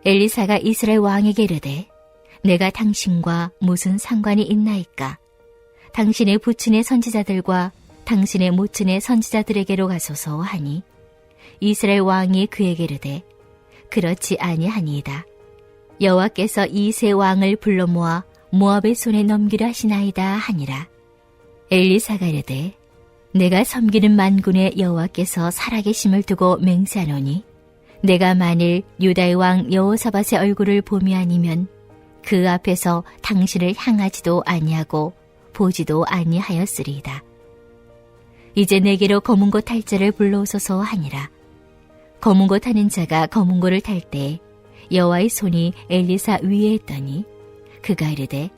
엘리사가 이스라엘 왕에게 이르되 내가 당신과 무슨 상관이 있나이까? 당신의 부친의 선지자들과 당신의 모친의 선지자들에게로 가소서 하니 이스라엘 왕이 그에게 이르되 그렇지 아니하니이다. 여호와께서 이 세 왕을 불러 모아 모압의 손에 넘기려 하시나이다 하니라. 엘리사가 이르되 내가 섬기는 만군의 여호와께서 살아계심을 두고 맹세하노니 내가 만일 유다의 왕 여호사밧의 얼굴을 봄이 아니면 그 앞에서 당신을 향하지도 아니하고 보지도 아니하였으리이다. 이제 내게로 검은고 탈 자를 불러오소서 하니라. 검은고 타는 자가 검은고를 탈 때 여호와의 손이 엘리사 위에 있더니 그가 이르되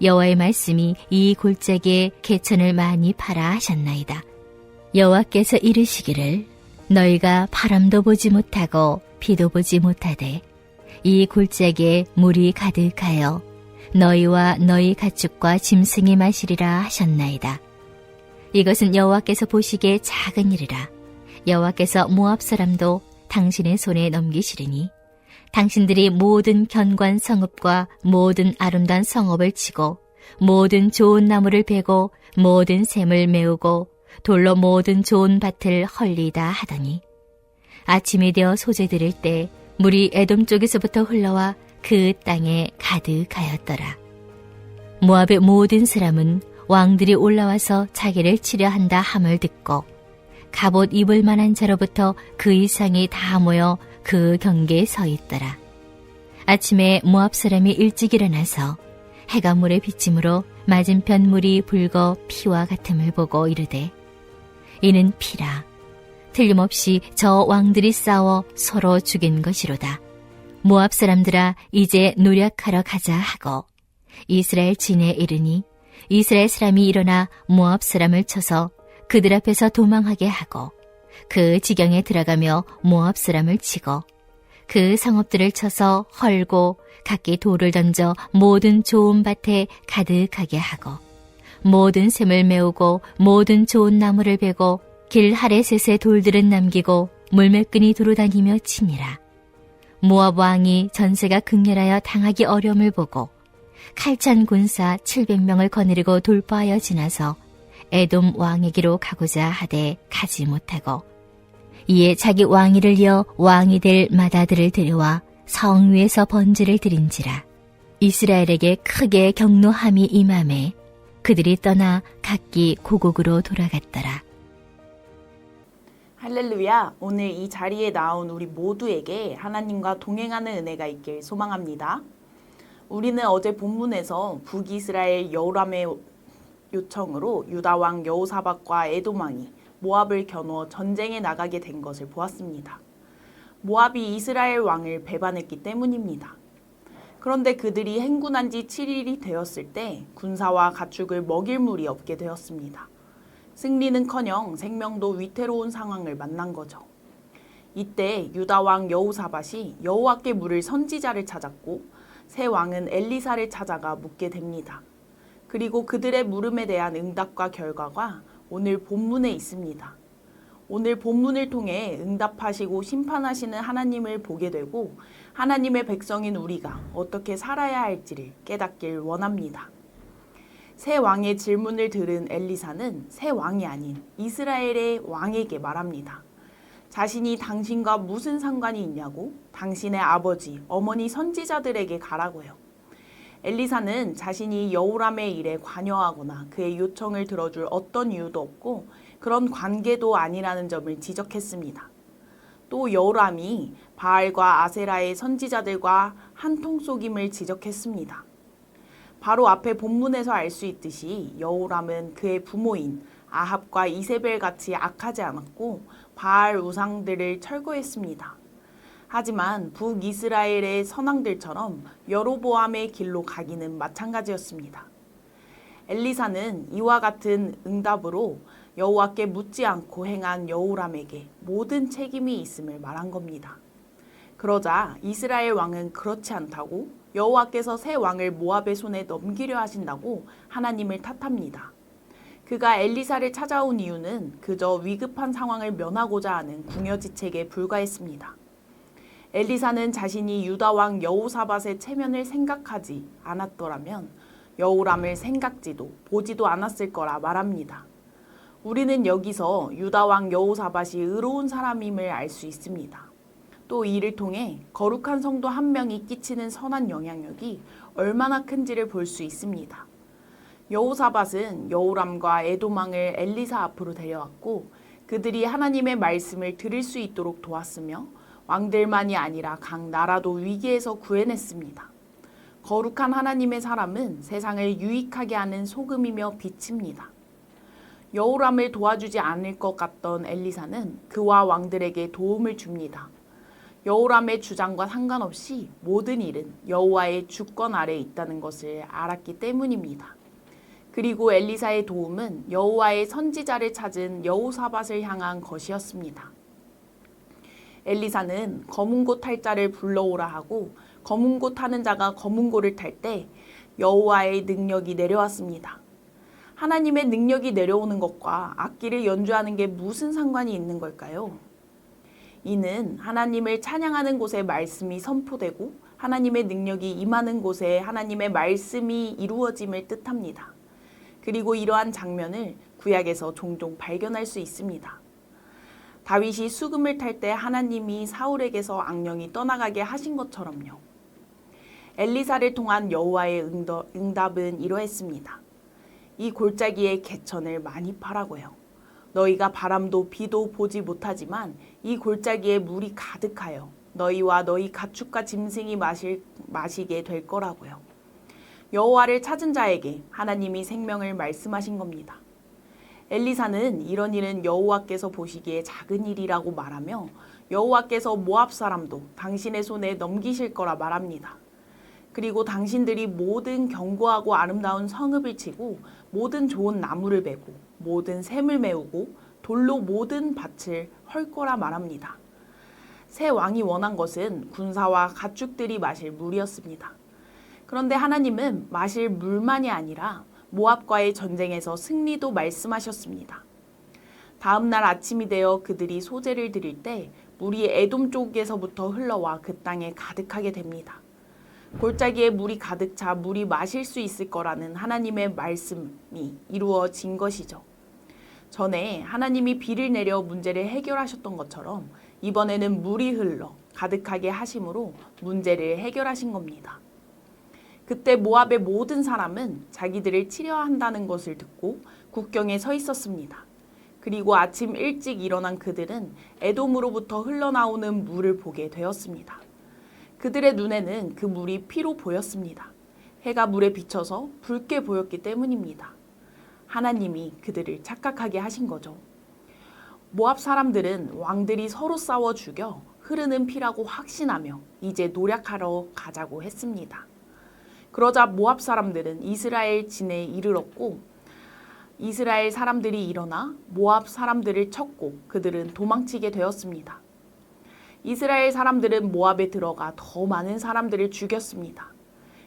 여호와의 말씀이 이 골짜기에 개천을 많이 파라 하셨나이다. 여호와께서 이르시기를 너희가 바람도 보지 못하고 비도 보지 못하되 이 골짜기에 물이 가득하여 너희와 너희 가축과 짐승이 마시리라 하셨나이다. 이것은 여호와께서 보시기에 작은 일이라. 여호와께서 모압 사람도 당신의 손에 넘기시리니 당신들이 모든 견고한 성읍과 모든 아름다운 성읍을 치고 모든 좋은 나무를 베고 모든 샘을 메우고 돌로 모든 좋은 밭을 헐리다 하더니 아침이 되어 소재 들을 때 물이 에돔 쪽에서부터 흘러와 그 땅에 가득하였더라. 모압의 모든 사람은 왕들이 올라와서 자기를 치려 한다 함을 듣고 갑옷 입을 만한 자로부터 그 이상이 다 모여 그 경계에 서 있더라. 아침에 모압 사람이 일찍 일어나서 해가 물에 비침으로 맞은편 물이 붉어 피와 같음을 보고 이르되 이는 피라. 틀림없이 저 왕들이 싸워 서로 죽인 것이로다. 모압 사람들아 이제 노력하러 가자 하고 이스라엘 진에 이르니 이스라엘 사람이 일어나 모압 사람을 쳐서 그들 앞에서 도망하게 하고 그 지경에 들어가며 모압 사람을 치고 그 성읍들을 쳐서 헐고 각기 돌을 던져 모든 좋은 밭에 가득하게 하고 모든 샘을 메우고 모든 좋은 나무를 베고 길 하레셋의 돌들은 남기고 물매끈이 두루다니며 치니라. 모압 왕이 전세가 극렬하여 당하기 어려움을 보고 칼찬 군사 700명을 거느리고 돌파하여 지나서 에돔 왕에게로 가고자 하되 가지 못하고 이에 자기 왕위를 이어 왕이 될 마다들을 데려와 성 위에서 번제를 드린지라. 이스라엘에게 크게 경노함이 임하매 그들이 떠나 각기 고국으로 돌아갔더라. 할렐루야. 오늘 이 자리에 나온 우리 모두에게 하나님과 동행하는 은혜가 있길 소망합니다. 우리는 어제 본문에서 북이스라엘 여호람의 요청으로 유다 왕 여호사밧과 에돔 왕이 모압을 겨누어 전쟁에 나가게 된 것을 보았습니다. 모압이 이스라엘 왕을 배반했기 때문입니다. 그런데 그들이 행군한 지 7일이 되었을 때 군사와 가축을 먹일 물이 없게 되었습니다. 승리는커녕 생명도 위태로운 상황을 만난 거죠. 이때 유다 왕 여호사밧이 여호와께 물을 선지자를 찾았고 새 왕은 엘리사를 찾아가 묻게 됩니다. 그리고 그들의 물음에 대한 응답과 결과가 오늘 본문에 있습니다. 오늘 본문을 통해 응답하시고 심판하시는 하나님을 보게 되고 하나님의 백성인 우리가 어떻게 살아야 할지를 깨닫길 원합니다. 새 왕의 질문을 들은 엘리사는 새 왕이 아닌 이스라엘의 왕에게 말합니다. 자신이 당신과 무슨 상관이 있냐고 당신의 아버지, 어머니 선지자들에게 가라고요. 엘리사는 자신이 여호람의 일에 관여하거나 그의 요청을 들어줄 어떤 이유도 없고 그런 관계도 아니라는 점을 지적했습니다. 또 여호람이 바알과 아세라의 선지자들과 한통속임을 지적했습니다. 바로 앞에 본문에서 알 수 있듯이 여호람은 그의 부모인 아합과 이세벨 같이 악하지 않았고 바알 우상들을 철거했습니다. 하지만 북이스라엘의 선왕들처럼 여로보암의 길로 가기는 마찬가지였습니다. 엘리사는 이와 같은 응답으로 여호와께 묻지 않고 행한 여호람에게 모든 책임이 있음을 말한 겁니다. 그러자 이스라엘 왕은 그렇지 않다고 여호와께서 새 왕을 모압의 손에 넘기려 하신다고 하나님을 탓합니다. 그가 엘리사를 찾아온 이유는 그저 위급한 상황을 면하고자 하는 궁여지책에 불과했습니다. 엘리사는 자신이 유다 왕 여호사밧의 체면을 생각하지 않았더라면 여호람을 생각지도 보지도 않았을 거라 말합니다. 우리는 여기서 유다 왕 여호사밧이 의로운 사람임을 알 수 있습니다. 또 이를 통해 거룩한 성도 한 명이 끼치는 선한 영향력이 얼마나 큰지를 볼 수 있습니다. 여호사밧은 여호람과 에돔 왕을 엘리사 앞으로 데려왔고 그들이 하나님의 말씀을 들을 수 있도록 도왔으며 왕들만이 아니라 각 나라도 위기에서 구해냈습니다. 거룩한 하나님의 사람은 세상을 유익하게 하는 소금이며 빛입니다. 여호람을 도와주지 않을 것 같던 엘리사는 그와 왕들에게 도움을 줍니다. 여호람의 주장과 상관없이 모든 일은 여호와의 주권 아래에 있다는 것을 알았기 때문입니다. 그리고 엘리사의 도움은 여호와의 선지자를 찾은 여호사밧을 향한 것이었습니다. 엘리사는 검은고 탈 자를 불러오라 하고 검은고 타는 자가 검은고를 탈 때 여호와의 능력이 내려왔습니다. 하나님의 능력이 내려오는 것과 악기를 연주하는 게 무슨 상관이 있는 걸까요? 이는 하나님을 찬양하는 곳에 말씀이 선포되고 하나님의 능력이 임하는 곳에 하나님의 말씀이 이루어짐을 뜻합니다. 그리고 이러한 장면을 구약에서 종종 발견할 수 있습니다. 다윗이 수금을 탈 때 하나님이 사울에게서 악령이 떠나가게 하신 것처럼요. 엘리사를 통한 여호와의 응답은 이러했습니다. 이 골짜기에 개천을 많이 파라고요. 너희가 바람도 비도 보지 못하지만 이 골짜기에 물이 가득하여 너희와 너희 가축과 짐승이 마시게 될 거라고요. 여호와를 찾은 자에게 하나님이 생명을 말씀하신 겁니다. 엘리사는 이런 일은 여호와께서 보시기에 작은 일이라고 말하며 여호와께서 모압 사람도 당신의 손에 넘기실 거라 말합니다. 그리고 당신들이 모든 견고하고 아름다운 성읍을 치고 모든 좋은 나무를 베고 모든 샘을 메우고 돌로 모든 밭을 헐 거라 말합니다. 새 왕이 원한 것은 군사와 가축들이 마실 물이었습니다. 그런데 하나님은 마실 물만이 아니라 모압과의 전쟁에서 승리도 말씀하셨습니다. 다음 날 아침이 되어 그들이 소제를 드릴 때 물이 에돔 쪽에서부터 흘러와 그 땅에 가득하게 됩니다. 골짜기에 물이 가득 차 물이 마실 수 있을 거라는 하나님의 말씀이 이루어진 것이죠. 전에 하나님이 비를 내려 문제를 해결하셨던 것처럼 이번에는 물이 흘러 가득하게 하심으로 문제를 해결하신 겁니다. 그때 모압의 모든 사람은 자기들을 치려야 한다는 것을 듣고 국경에 서 있었습니다. 그리고 아침 일찍 일어난 그들은 에돔으로부터 흘러나오는 물을 보게 되었습니다. 그들의 눈에는 그 물이 피로 보였습니다. 해가 물에 비쳐서 붉게 보였기 때문입니다. 하나님이 그들을 착각하게 하신 거죠. 모압 사람들은 왕들이 서로 싸워 죽여 흐르는 피라고 확신하며 이제 노력하러 가자고 했습니다. 그러자 모압 사람들은 이스라엘 진에 이르렀고 이스라엘 사람들이 일어나 모압 사람들을 쳤고 그들은 도망치게 되었습니다. 이스라엘 사람들은 모압에 들어가 더 많은 사람들을 죽였습니다.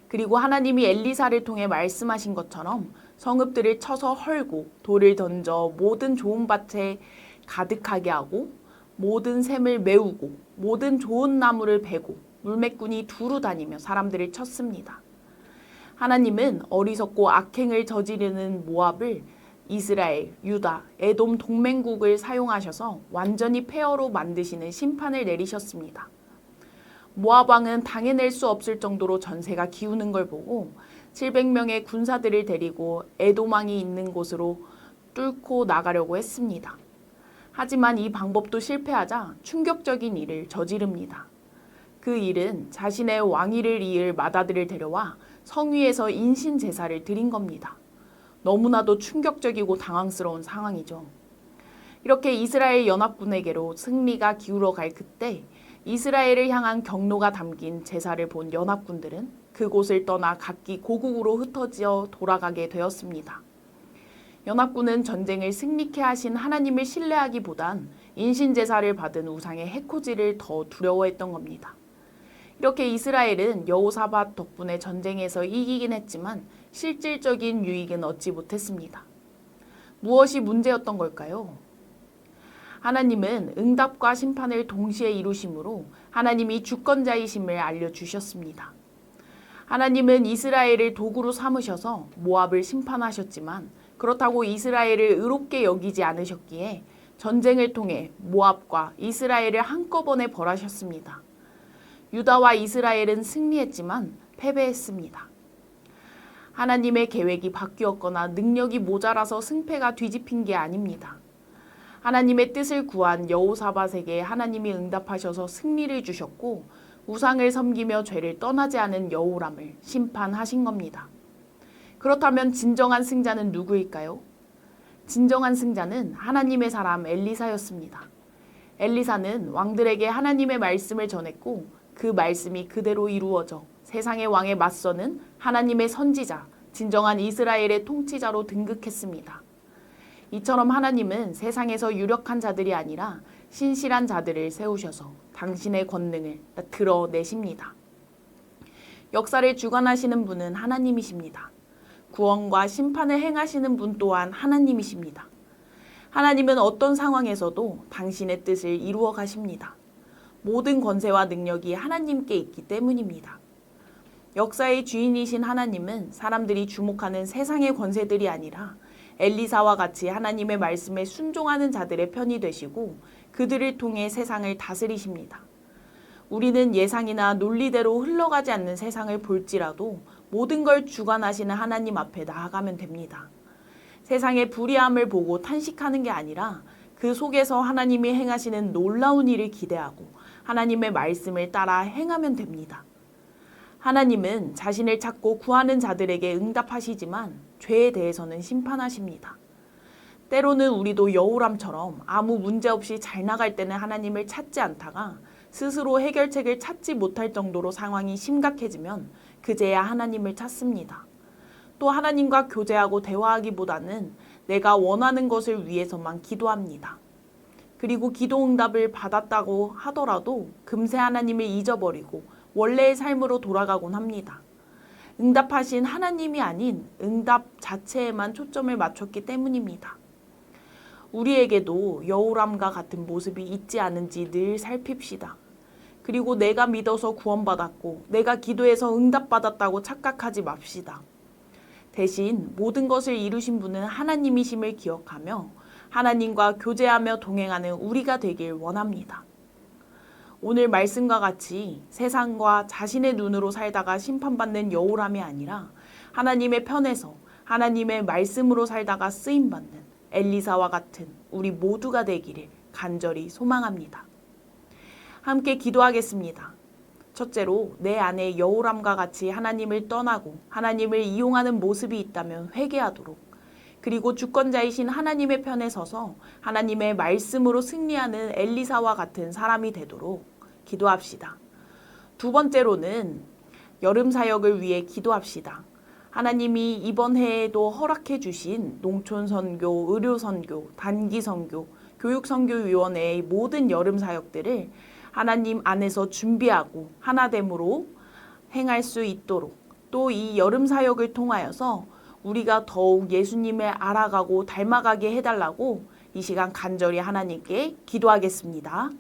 그리고 하나님이 엘리사를 통해 말씀하신 것처럼 성읍들을 쳐서 헐고 돌을 던져 모든 좋은 밭에 가득하게 하고 모든 샘을 메우고 모든 좋은 나무를 베고 물매꾼이 두루 다니며 사람들을 쳤습니다. 하나님은 어리석고 악행을 저지르는 모압을 이스라엘, 유다, 에돔 동맹국을 사용하셔서 완전히 폐허로 만드시는 심판을 내리셨습니다. 모압 왕은 당해낼 수 없을 정도로 전세가 기우는 걸 보고 700명의 군사들을 데리고 에돔 왕이 있는 곳으로 뚫고 나가려고 했습니다. 하지만 이 방법도 실패하자 충격적인 일을 저지릅니다. 그 일은 자신의 왕위를 이을 맏아들을 데려와 성위에서 인신 제사를 드린 겁니다. 너무나도 충격적이고 당황스러운 상황이죠. 이렇게 이스라엘 연합군에게로 승리가 기울어 갈 그때 이스라엘을 향한 경로가 담긴 제사를 본 연합군들은 그곳을 떠나 각기 고국으로 흩어져 돌아가게 되었습니다. 연합군은 전쟁을 승리케 하신 하나님을 신뢰하기보단 인신제사를 받은 우상의 해코지를 더 두려워했던 겁니다. 이렇게 이스라엘은 여호사밧 덕분에 전쟁에서 이기긴 했지만 실질적인 유익은 얻지 못했습니다. 무엇이 문제였던 걸까요? 하나님은 응답과 심판을 동시에 이루심으로 하나님이 주권자이심을 알려주셨습니다. 하나님은 이스라엘을 도구로 삼으셔서 모압을 심판하셨지만 그렇다고 이스라엘을 의롭게 여기지 않으셨기에 전쟁을 통해 모압과 이스라엘을 한꺼번에 벌하셨습니다. 유다와 이스라엘은 승리했지만 패배했습니다. 하나님의 계획이 바뀌었거나 능력이 모자라서 승패가 뒤집힌 게 아닙니다. 하나님의 뜻을 구한 여호사밧에게 하나님이 응답하셔서 승리를 주셨고 우상을 섬기며 죄를 떠나지 않은 여호람을 심판하신 겁니다. 그렇다면 진정한 승자는 누구일까요? 진정한 승자는 하나님의 사람 엘리사였습니다. 엘리사는 왕들에게 하나님의 말씀을 전했고 그 말씀이 그대로 이루어져 세상의 왕에 맞서는 하나님의 선지자, 진정한 이스라엘의 통치자로 등극했습니다. 이처럼 하나님은 세상에서 유력한 자들이 아니라 신실한 자들을 세우셔서 당신의 권능을 드러내십니다. 역사를 주관하시는 분은 하나님이십니다. 구원과 심판을 행하시는 분 또한 하나님이십니다. 하나님은 어떤 상황에서도 당신의 뜻을 이루어 가십니다. 모든 권세와 능력이 하나님께 있기 때문입니다. 역사의 주인이신 하나님은 사람들이 주목하는 세상의 권세들이 아니라 엘리사와 같이 하나님의 말씀에 순종하는 자들의 편이 되시고 그들을 통해 세상을 다스리십니다. 우리는 예상이나 논리대로 흘러가지 않는 세상을 볼지라도 모든 걸 주관하시는 하나님 앞에 나아가면 됩니다. 세상의 불의함을 보고 탄식하는 게 아니라 그 속에서 하나님이 행하시는 놀라운 일을 기대하고 하나님의 말씀을 따라 행하면 됩니다. 하나님은 자신을 찾고 구하는 자들에게 응답하시지만 죄에 대해서는 심판하십니다. 때로는 우리도 여호람처럼 아무 문제 없이 잘 나갈 때는 하나님을 찾지 않다가 스스로 해결책을 찾지 못할 정도로 상황이 심각해지면 그제야 하나님을 찾습니다. 또 하나님과 교제하고 대화하기보다는 내가 원하는 것을 위해서만 기도합니다. 그리고 기도 응답을 받았다고 하더라도 금세 하나님을 잊어버리고 원래의 삶으로 돌아가곤 합니다. 응답하신 하나님이 아닌 응답 자체에만 초점을 맞췄기 때문입니다. 우리에게도 여호람과 같은 모습이 있지 않은지 늘 살핍시다. 그리고 내가 믿어서 구원받았고 내가 기도해서 응답받았다고 착각하지 맙시다. 대신 모든 것을 이루신 분은 하나님이심을 기억하며 하나님과 교제하며 동행하는 우리가 되길 원합니다. 오늘 말씀과 같이 세상과 자신의 눈으로 살다가 심판받는 여호람이 아니라 하나님의 편에서 하나님의 말씀으로 살다가 쓰임받는 엘리사와 같은 우리 모두가 되기를 간절히 소망합니다. 함께 기도하겠습니다. 첫째로 내 안에 여호람과 같이 하나님을 떠나고 하나님을 이용하는 모습이 있다면 회개하도록, 그리고 주권자이신 하나님의 편에 서서 하나님의 말씀으로 승리하는 엘리사와 같은 사람이 되도록 기도합시다. 두 번째로는 여름 사역을 위해 기도합시다. 하나님이 이번 해에도 허락해 주신 농촌 선교, 의료 선교, 단기 선교, 교육 선교위원회의 모든 여름 사역들을 하나님 안에서 준비하고 하나됨으로 행할 수 있도록, 또 이 여름 사역을 통하여서 우리가 더욱 예수님을 알아가고 닮아가게 해달라고 이 시간 간절히 하나님께 기도하겠습니다.